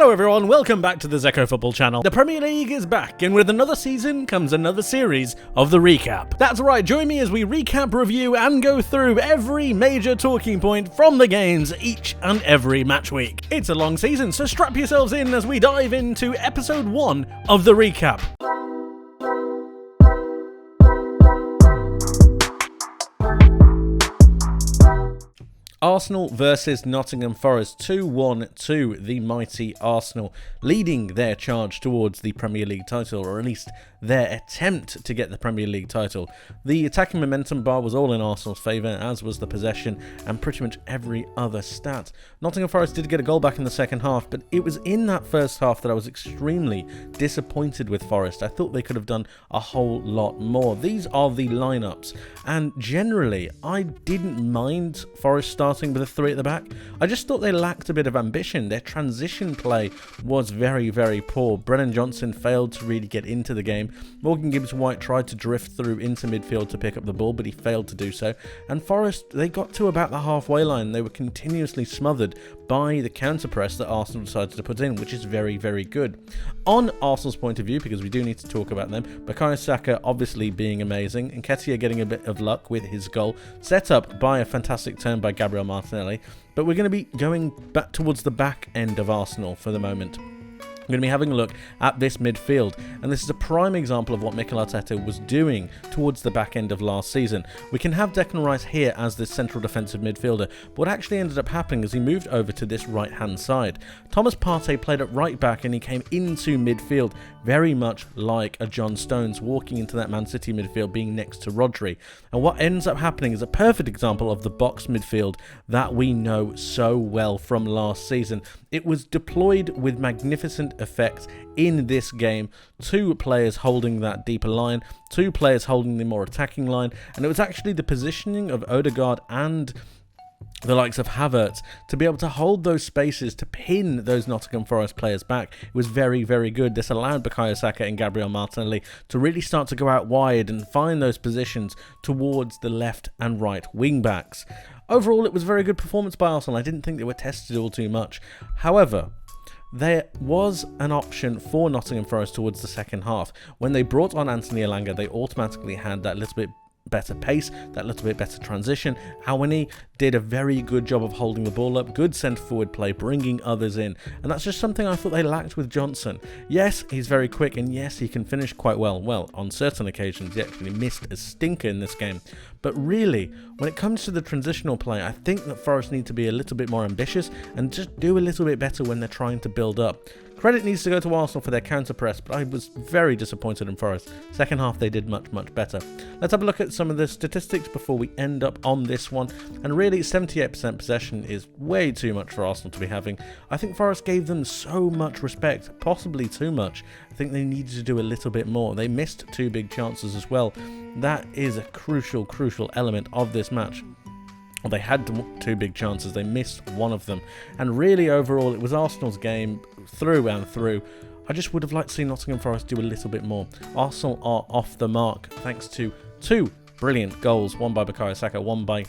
Hello everyone, welcome back to the Zekko Football Channel. The Premier League is back, and with another season comes another series of the recap. That's right, join me as we recap, review, and go through every major talking point from the games each and every match week. It's a long season, so strap yourselves in as we dive into episode 1 of the recap. Arsenal versus Nottingham Forest, 2-1 to the mighty Arsenal, leading their charge towards the Premier League title, or at least their attempt to get the Premier League title. The attacking momentum bar was all in Arsenal's favour, as was the possession and pretty much every other stat. Nottingham Forest did get a goal back in the second half, but it was in that first half that I was extremely disappointed with Forest. I thought they could have done a whole lot more. These are the lineups, and generally I didn't mind Forest starting with a 3 at the back. I just thought they lacked a bit of ambition. Their transition play was very, very poor. Brennan Johnson failed to really get into the game. Morgan Gibbs-White tried to drift through into midfield to pick up the ball, but he failed to do so. And Forest, they got to about the halfway line. They were continuously smothered by the counter-press that Arsenal decided to put in, which is very, very good. On Arsenal's point of view, because we do need to talk about them, Bukayo Saka obviously being amazing, and Nketiah getting a bit of luck with his goal, set up by a fantastic turn by Gabriel Martinelli. But we're going to be going back towards the back end of Arsenal for the moment. I'm going to be having a look at this midfield, and this is a prime example of what Mikel Arteta was doing towards the back end of last season. We can have Declan Rice here as this central defensive midfielder, but what actually ended up happening is he moved over to this right hand side. Thomas Partey played at right back and he came into midfield, very much like a John Stones walking into that Man City midfield being next to Rodri. And what ends up happening is a perfect example of the box midfield that we know so well from last season. It was deployed with magnificent effect in this game. 2 players holding that deeper line, 2 players holding the more attacking line, and it was actually the positioning of Odegaard and the likes of Havertz to be able to hold those spaces to pin those Nottingham Forest players back. It was very, very good. This allowed Bukayo Saka and Gabriel Martinelli to really start to go out wide and find those positions towards the left and right wing backs. Overall, it was a very good performance by Arsenal. I didn't think they were tested all too much. However, there was an option for Nottingham Forest towards the second half. When they brought on Anthony Elanga, they automatically had that little bit better pace, that little bit better transition. Awani did a very good job of holding the ball up, good centre forward play, bringing others in, and that's just something I thought they lacked with Johnson. Yes, he's very quick, and yes, he can finish quite well. Well, on certain occasions, he actually missed a stinker in this game. But really, when it comes to the transitional play, I think that Forest need to be a little bit more ambitious and just do a little bit better when they're trying to build up. Credit needs to go to Arsenal for their counter-press, but I was very disappointed in Forest. Second half, they did much, much better. Let's have a look at some of the statistics before we end up on this one. And really, 78% possession is way too much for Arsenal to be having. I think Forest gave them so much respect, possibly too much. I think they needed to do a little bit more. They missed 2 big chances as well. That is a crucial, crucial element of this match. Well, they had 2 big chances, they missed one of them, and really overall it was Arsenal's game through and through. I just would have liked to see Nottingham Forest do a little bit more. Arsenal are off the mark thanks to 2 brilliant goals, one by Bukayo Saka, one by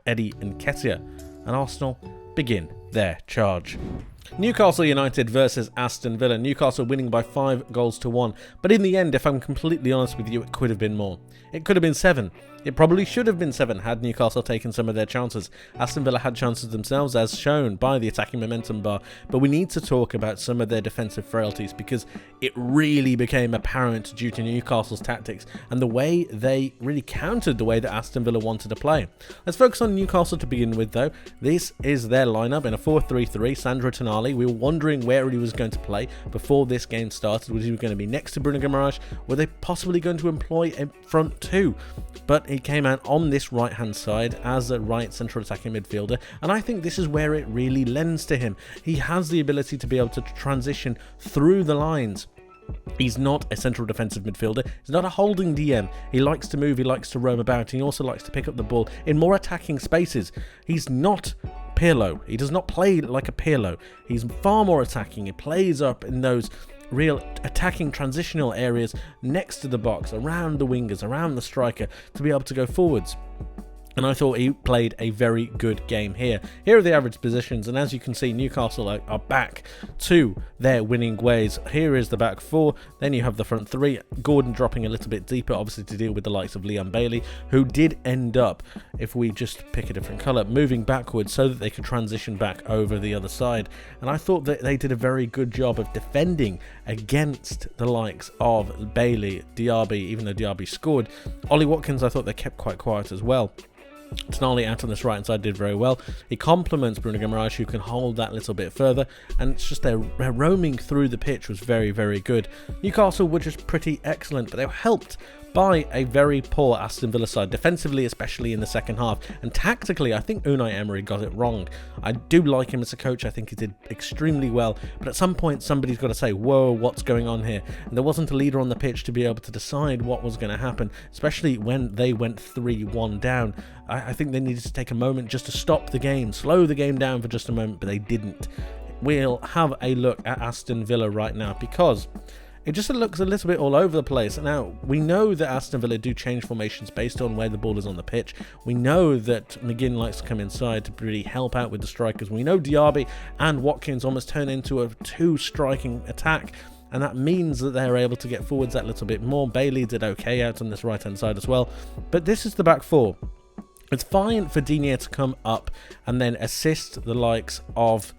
Eddie Nketiah, and Arsenal begin their charge. Newcastle United versus Aston Villa. Newcastle winning by 5-1, but in the end, if I'm completely honest with you, it could have been more. It could have been 7. It probably should have been 7 had Newcastle taken some of their chances. Aston Villa had chances themselves, as shown by the attacking momentum bar, but we need to talk about some of their defensive frailties because it really became apparent due to Newcastle's tactics and the way they really countered the way that Aston Villa wanted to play. Let's focus on Newcastle to begin with, though. This is their lineup in a 4-3-3. Sandro Tonali, we were wondering where he was going to play before this game started. Was he going to be next to Bruno Guimaraes? Were they possibly going to employ a front 2? But he came out on this right hand side as a right central attacking midfielder, and I think this is where it really lends to him. He has the ability to be able to transition through the lines. He's not a central defensive midfielder. He's not a holding DM. He likes to move, he likes to roam about, he also likes to pick up the ball in more attacking spaces. He's not Pirlo. He does not play like a Pirlo. He's far more attacking. He plays up in those real attacking transitional areas next to the box, around the wingers, around the striker, to be able to go forwards. And I thought he played a very good game here. Here are the average positions, and as you can see, Newcastle are back to their winning ways. Here is the back four, then you have the front three. Gordon dropping a little bit deeper, obviously to deal with the likes of Leon Bailey, who did end up, if we just pick a different colour, moving backwards so that they could transition back over the other side. And I thought that they did a very good job of defending against the likes of Bailey, Diaby, even though Diaby scored. Ollie Watkins, I thought they kept quite quiet as well. Tonali out on this right hand side did very well. He complements Bruno Guimaraes, who can hold that little bit further, and it's just their roaming through the pitch was very, very good. Newcastle were just pretty excellent, but they were helped by a very poor Aston Villa side, defensively especially in the second half, and tactically I think Unai Emery got it wrong. I do like him as a coach, I think he did extremely well, but at some point somebody's got to say, whoa, what's going on here? And there wasn't a leader on the pitch to be able to decide what was going to happen, especially when they went 3-1 down. I think they needed to take a moment just to stop the game, slow the game down for just a moment, but they didn't. We'll have a look at Aston Villa right now, because it just looks a little bit all over the place. Now, we know that Aston Villa do change formations based on where the ball is on the pitch. We know that McGinn likes to come inside to really help out with the strikers. We know Diaby and Watkins almost turn into a two-striking attack, and that means that they're able to get forwards that little bit more. Bailey did okay out on this right-hand side as well. But this is the back four. It's fine for Digne to come up and then assist the likes of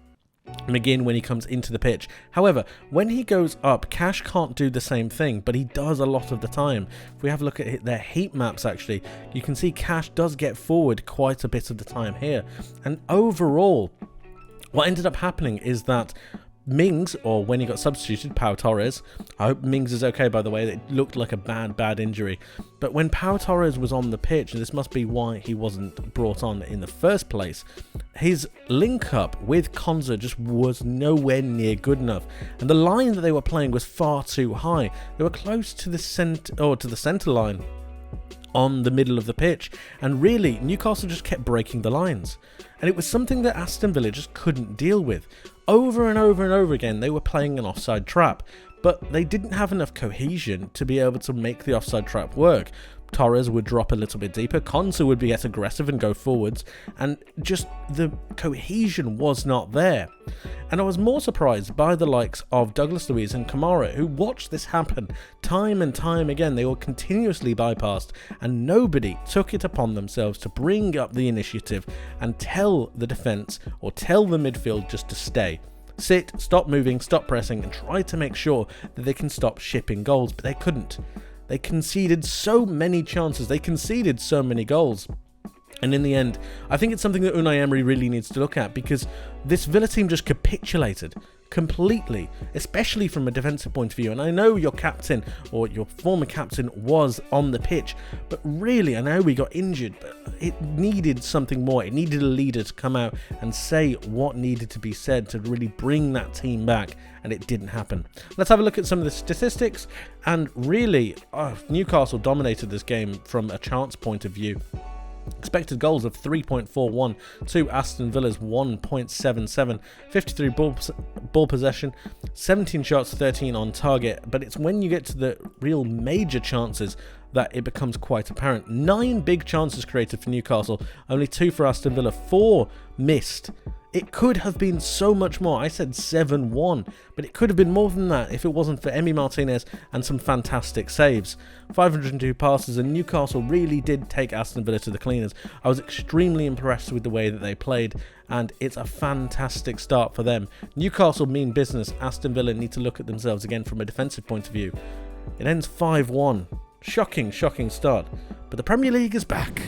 McGinn when he comes into the pitch. However, when he goes up, Cash can't do the same thing, but he does a lot of the time. If we have a look at their heat maps, actually, you can see Cash does get forward quite a bit of the time here. And overall, what ended up happening is that Mings, or when he got substituted, Pau Torres, I hope Mings is okay, by the way, it looked like a bad injury, but when Pau Torres was on the pitch, and this must be why he wasn't brought on in the first place, his link up with Konza just was nowhere near good enough, and the line that they were playing was far too high. They were close to the centre line on the middle of the pitch, and really Newcastle just kept breaking the lines, and it was something that Aston Villa just couldn't deal with. Over and over and over again they were playing an offside trap, but they didn't have enough cohesion to be able to make the offside trap work. Torres would drop a little bit deeper, Konsa would get aggressive and go forwards, and just the cohesion was not there. And I was more surprised by the likes of Douglas Luiz and Kamara, who watched this happen time and time again. They were continuously bypassed, and nobody took it upon themselves to bring up the initiative and tell the defence or tell the midfield just to stay. Sit, stop moving, stop pressing, and try to make sure that they can stop shipping goals, but they couldn't. They conceded so many chances, they conceded so many goals. And in the end, I think it's something that Unai Emery really needs to look at, because this Villa team just capitulated completely, especially from a defensive point of view. And I know your captain, or your former captain, was on the pitch, but really, I know we got injured, but it needed something more. It needed a leader to come out and say what needed to be said to really bring that team back, and it didn't happen. Let's have a look at some of the statistics, and really, Newcastle dominated this game from a chance point of view. Expected goals of 3.41 to Aston Villa's 1.77, 53 ball possession, 17 shots, 13 on target, but it's when you get to the real major chances that it becomes quite apparent. 9 big chances created for Newcastle, only 2 for Aston Villa, 4 missed. It could have been so much more. I said 7-1, but it could have been more than that if it wasn't for Emi Martinez and some fantastic saves. 502 passes, and Newcastle really did take Aston Villa to the cleaners. I was extremely impressed with the way that they played, and it's a fantastic start for them. Newcastle mean business. Aston Villa need to look at themselves again from a defensive point of view. It ends 5-1. Shocking start. But the Premier League is back.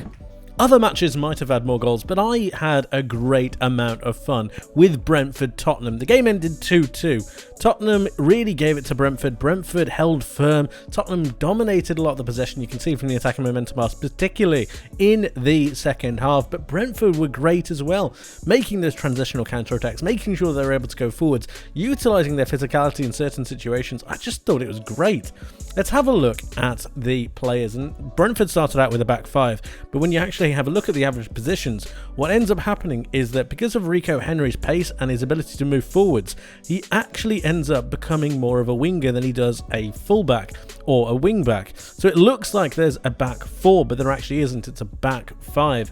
Other matches might have had more goals, but I had a great amount of fun with Brentford-Tottenham. The game ended 2-2. Tottenham really gave it to Brentford. Brentford held firm. Tottenham dominated a lot of the possession. You can see from the attacking momentum bars, particularly in the second half. But Brentford were great as well, making those transitional counter-attacks, making sure they were able to go forwards, utilising their physicality in certain situations. I just thought it was great. Let's have a look at the players. And Brentford started out with a back five, but when you actually actually have a look at the average positions, what ends up happening is that because of Rico Henry's pace and his ability to move forwards, he actually ends up becoming more of a winger than he does a fullback or a wing back. So it looks like there's a back four, but there actually isn't. It's a back five.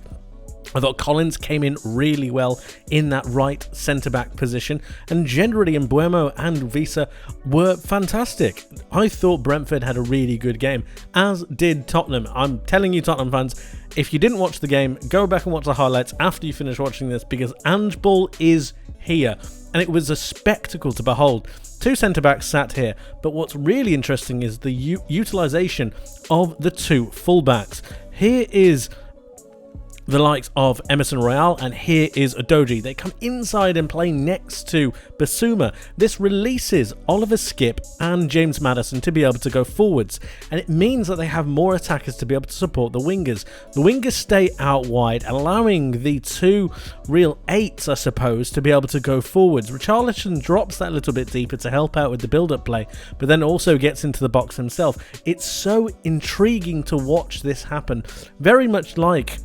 I thought Collins came in really well in that right centre-back position, and generally Mbuemo and Visa were fantastic. I thought Brentford had a really good game, as did Tottenham. I'm telling you, Tottenham fans, if you didn't watch the game, go back and watch the highlights after you finish watching this, because Ball is here, and it was a spectacle to behold. Two centre-backs sat here, but what's really interesting is the utilisation of the two full-backs. Here is the likes of Emerson Royale, and here is Udogie. They come inside and play next to Basuma. This releases Oliver Skipp and James Maddison to be able to go forwards, and it means that they have more attackers to be able to support the wingers. The wingers stay out wide, allowing the two real eights, I suppose, to be able to go forwards. Richarlison drops that little bit deeper to help out with the build-up play, but then also gets into the box himself. It's so intriguing to watch this happen, very much like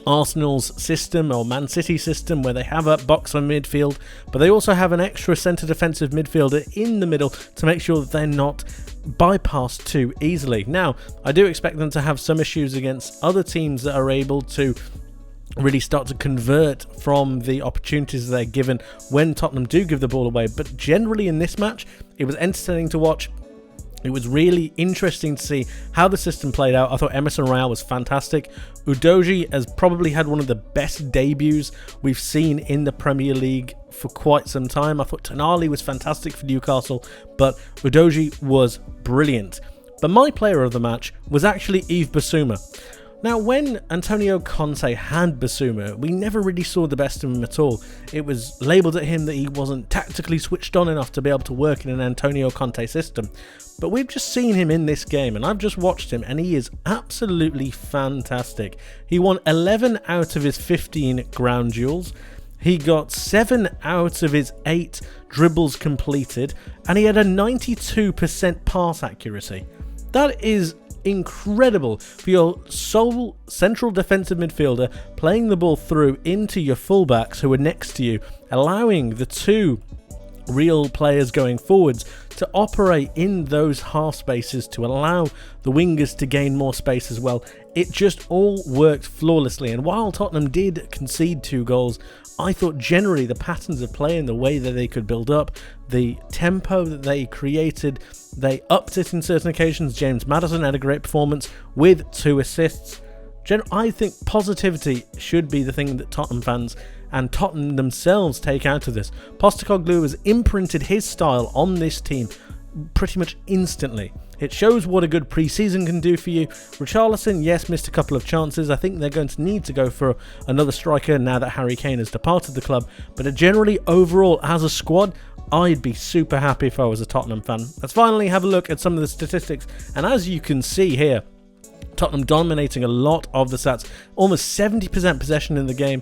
Arsenal's system or Man City system, where they have a boxer midfield, but they also have an extra centre defensive midfielder in the middle to make sure that they're not bypassed too easily. Now, I do expect them to have some issues against other teams that are able to really start to convert from the opportunities they're given when Tottenham do give the ball away, but generally in this match, it was entertaining to watch. It was really interesting to see how the system played out. I thought Emerson Royale was fantastic. Udogie has probably had one of the best debuts we've seen in the Premier League for quite some time. I thought Tonali was fantastic for Newcastle, but Udogie was brilliant. But my player of the match was actually Yves Bissouma. Now, when Antonio Conte had Basuma, we never really saw the best of him at all. It was labelled at him that he wasn't tactically switched on enough to be able to work in an Antonio Conte system. But we've just seen him in this game, and I've just watched him, and he is absolutely fantastic. He won 11 out of his 15 ground duels. He got 7 out of his 8 dribbles completed, and he had a 92% pass accuracy. That is incredible for your sole central defensive midfielder playing the ball through into your fullbacks who are next to you, allowing the two real players going forwards to operate in those half spaces to allow the wingers to gain more space as well. It just all worked flawlessly, and while Tottenham did concede 2 goals, I thought generally the patterns of play and the way that they could build up, the tempo that they created, they upped it in certain occasions. James Maddison had a great performance with 2 assists. I think positivity should be the thing that Tottenham fans and Tottenham themselves take out of this. Postecoglou has imprinted his style on this team pretty much instantly. It shows what a good pre-season can do for you. Richarlison, yes, missed a couple of chances. I think they're going to need to go for another striker now that Harry Kane has departed the club. But generally, overall, as a squad, I'd be super happy if I was a Tottenham fan. Let's finally have a look at some of the statistics. And as you can see here, Tottenham dominating a lot of the stats. Almost 70% possession in the game.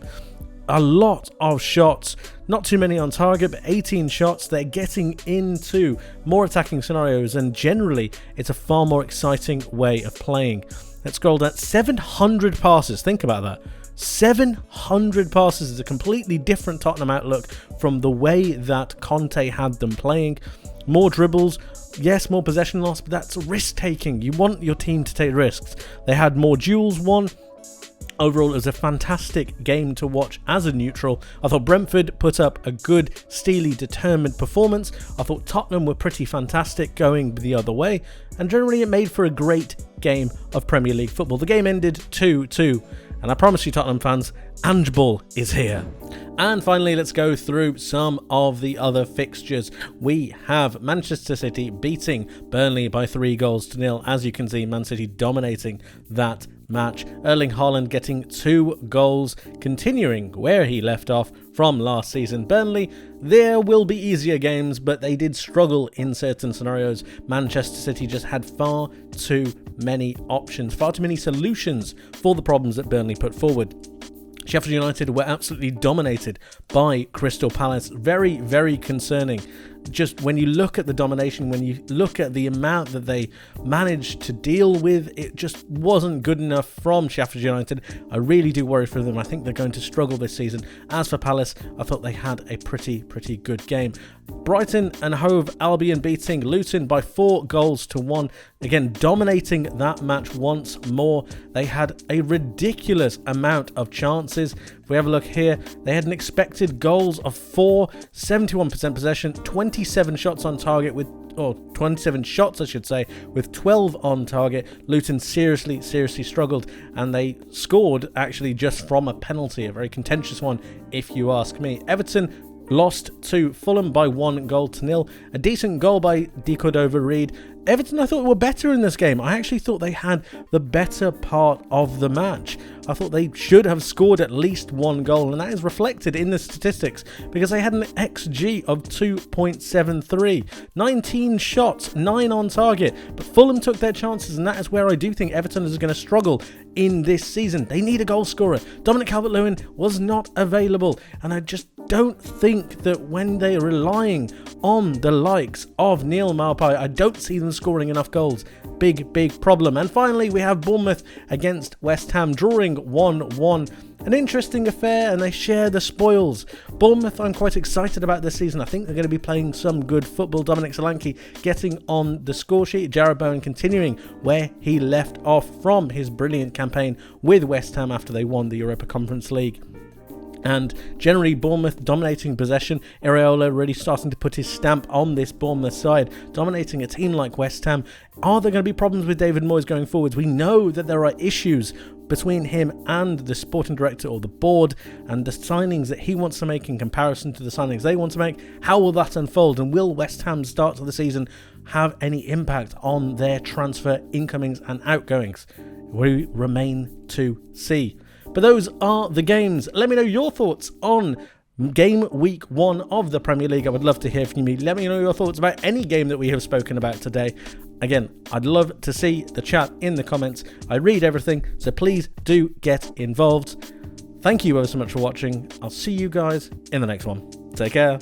A lot of shots, not too many on target, but 18 shots. They're getting into more attacking scenarios, and generally it's a far more exciting way of playing. Let's scroll down. 700 passes, think about that. 700 passes is a completely different Tottenham outlook from the way that Conte had them playing. More dribbles, yes, more possession loss, but that's risk taking. You want your team to take risks. They had more duels won. Overall, it was a fantastic game to watch as a neutral. I thought Brentford put up a good, steely, determined performance. I thought Tottenham were pretty fantastic going the other way. And generally, it made for a great game of Premier League football. The game ended 2-2. And I promise you, Tottenham fans, Ball is here. And finally, let's go through some of the other fixtures. We have Manchester City beating Burnley by 3-0. As you can see, Man City dominating that match. Erling Haaland getting 2 goals, continuing where he left off from last season. Burnley, there will be easier games, but they did struggle in certain scenarios. Manchester City just had far too many options, far too many solutions for the problems that Burnley put forward. Sheffield United were absolutely dominated by Crystal Palace. Very, very concerning. just when you look at the domination, when you look at the amount that they managed to deal with, it just wasn't good enough from Sheffield United. I really do worry for them. I think they're going to struggle this season. As for Palace, I thought they had a pretty good game. Brighton and Hove Albion beating Luton by 4-1. Again, dominating that match once more. They had a ridiculous amount of chances. If we have a look here, they had an expected goals of 4, 71% possession, 27 shots on target with 27 shots, I should say, with 12 on target. Luton seriously struggled, and they scored actually just from a penalty, a very contentious one, if you ask me. Everton lost to Fulham by 1-0. A decent goal by Cordova-Reid. Everton, I thought, were better in this game. I actually thought they had the better part of the match. I thought they should have scored at least 1 goal, and that is reflected in the statistics because they had an XG of 2.73. 19 shots, 9 on target, but Fulham took their chances, and that is where I do think Everton is going to struggle in this season. They need a goal scorer. Dominic Calvert-Lewin was not available, and I just don't think that when they're relying on the likes of Neil Maupay, I don't see them scoring enough goals. Big problem. And finally, we have Bournemouth against West Ham, drawing 1-1. An interesting affair, and they share the spoils. Bournemouth, I'm quite excited about this season. I think they're going to be playing some good football. Dominic Solanke getting on the score sheet. Jarrod Bowen continuing where he left off from his brilliant campaign with West Ham after they won the Europa Conference League. And generally, Bournemouth dominating possession. Iraola really starting to put his stamp on this Bournemouth side, dominating a team like West Ham. Are there going to be problems with David Moyes going forwards? We know that there are issues between him and the sporting director or the board, and the signings that he wants to make in comparison to the signings they want to make. How will that unfold, and will West Ham's start to the season have any impact on their transfer incomings and outgoings? We remain to see. But those are the games. Let me know your thoughts on game week 1 of the Premier League. I would love to hear from you. Let me know your thoughts about any game that we have spoken about today. Again, I'd love to see the chat in the comments. I read everything, so please do get involved. Thank you ever so much for watching. I'll see you guys in the next one. Take care.